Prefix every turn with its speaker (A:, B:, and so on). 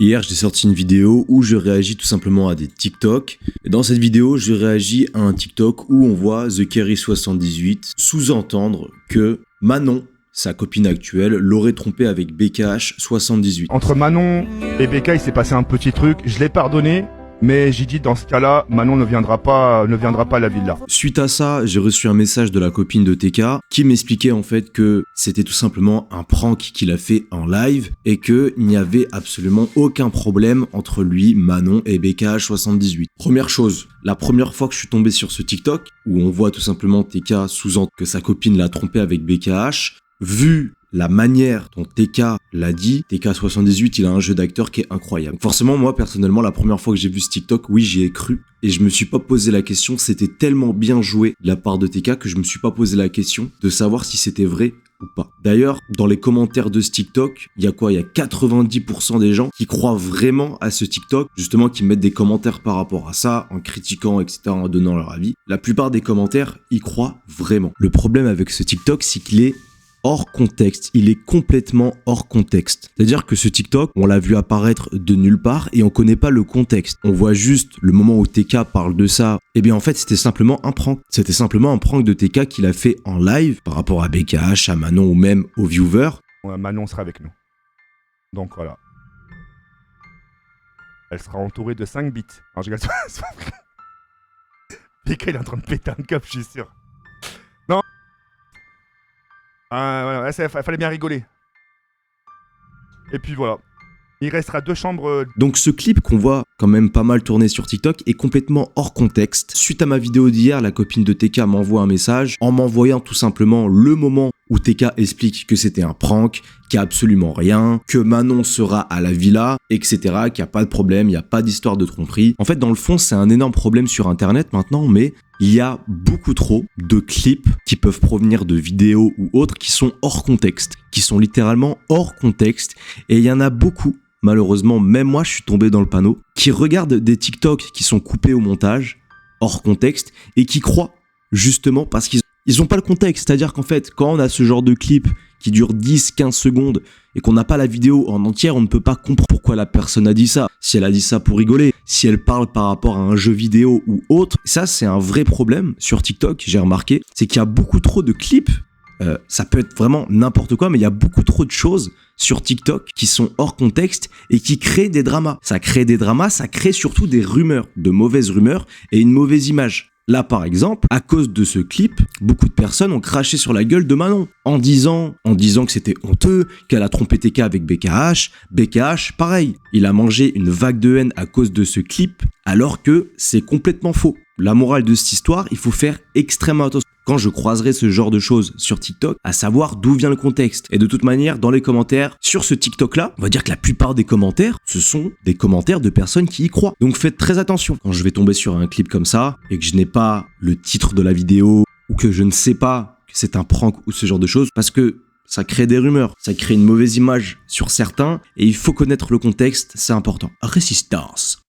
A: Hier, j'ai sorti une vidéo où je réagis tout simplement à des TikTok. Et dans cette vidéo, je réagis à un TikTok où on voit TheKerry78 sous-entendre que Manon, sa copine actuelle, l'aurait trompé avec BKH78.
B: Entre Manon et BK, il s'est passé un petit truc. Je l'ai pardonné, mais j'ai dit dans ce cas-là, Manon ne viendra pas à la villa.
A: Suite à ça, j'ai reçu un message de la copine de TK qui m'expliquait en fait que c'était tout simplement un prank qu'il a fait en live et qu'il n'y avait absolument aucun problème entre lui, Manon et BKH78. Première chose, la première fois que je suis tombé sur ce TikTok où on voit tout simplement TK sous-entendre que sa copine l'a trompé avec BKH, vu la manière dont TK l'a dit, TK78, il a un jeu d'acteur qui est incroyable. Forcément, moi, personnellement, la première fois que j'ai vu ce TikTok, oui, j'y ai cru. Et je me suis pas posé la question, c'était tellement bien joué de la part de TK que je me suis pas posé la question de savoir si c'était vrai ou pas. D'ailleurs, dans les commentaires de ce TikTok, il y a quoi? Il y a 90% des gens qui croient vraiment à ce TikTok, justement, qui mettent des commentaires par rapport à ça, en critiquant, etc., en donnant leur avis. La plupart des commentaires y croient vraiment. Le problème avec ce TikTok, c'est qu'il est hors contexte, il est complètement hors contexte. C'est-à-dire que ce TikTok, on l'a vu apparaître de nulle part et on connaît pas le contexte. On voit juste le moment où TK parle de ça. Et bien en fait, c'était simplement un prank. C'était simplement un prank de TK qu'il a fait en live par rapport à BKH, à Manon ou même aux viewers.
B: Manon sera avec nous. Donc voilà. Elle sera entourée de 5 bits. Alors je regarde. BK il est en train de péter un câble, je suis sûr. Non. Voilà, il fallait bien rigoler. Et puis voilà. Il restera 2 chambres.
A: Donc ce clip qu'on voit quand même pas mal tourner sur TikTok est complètement hors contexte. Suite à ma vidéo d'hier, la copine de TK m'envoie un message en m'envoyant tout simplement le moment où TK explique que c'était un prank, qu'il n'y a absolument rien, que Manon sera à la villa, etc., qu'il n'y a pas de problème, il n'y a pas d'histoire de tromperie. En fait, dans le fond, c'est un énorme problème sur Internet maintenant, mais il y a beaucoup trop de clips qui peuvent provenir de vidéos ou autres qui sont hors contexte, qui sont littéralement hors contexte, et il y en a beaucoup. Malheureusement, même moi, je suis tombé dans le panneau, qui regardent des TikTok qui sont coupés au montage, hors contexte, et qui croient, justement, parce qu'ils n'ont pas le contexte. C'est-à-dire qu'en fait, quand on a ce genre de clip qui dure 10-15 secondes, et qu'on n'a pas la vidéo en entière, on ne peut pas comprendre pourquoi la personne a dit ça. Si elle a dit ça pour rigoler, si elle parle par rapport à un jeu vidéo ou autre, ça, c'est un vrai problème sur TikTok, j'ai remarqué, c'est qu'il y a beaucoup trop de clips. Ça peut être vraiment n'importe quoi, mais il y a beaucoup trop de choses sur TikTok qui sont hors contexte et qui créent des dramas. Ça crée des dramas, ça crée surtout des rumeurs, de mauvaises rumeurs et une mauvaise image. Là, par exemple, à cause de ce clip, beaucoup de personnes ont craché sur la gueule de Manon en disant que c'était honteux, qu'elle a trompé TK avec BKH. BKH, pareil, il a mangé une vague de haine à cause de ce clip, alors que c'est complètement faux. La morale de cette histoire, il faut faire extrêmement attention quand je croiserai ce genre de choses sur TikTok, à savoir d'où vient le contexte. Et de toute manière, dans les commentaires, sur ce TikTok-là, on va dire que la plupart des commentaires, ce sont des commentaires de personnes qui y croient. Donc faites très attention. Quand je vais tomber sur un clip comme ça, et que je n'ai pas le titre de la vidéo, ou que je ne sais pas que c'est un prank ou ce genre de choses, parce que ça crée des rumeurs, ça crée une mauvaise image sur certains, et il faut connaître le contexte, c'est important. Résistance.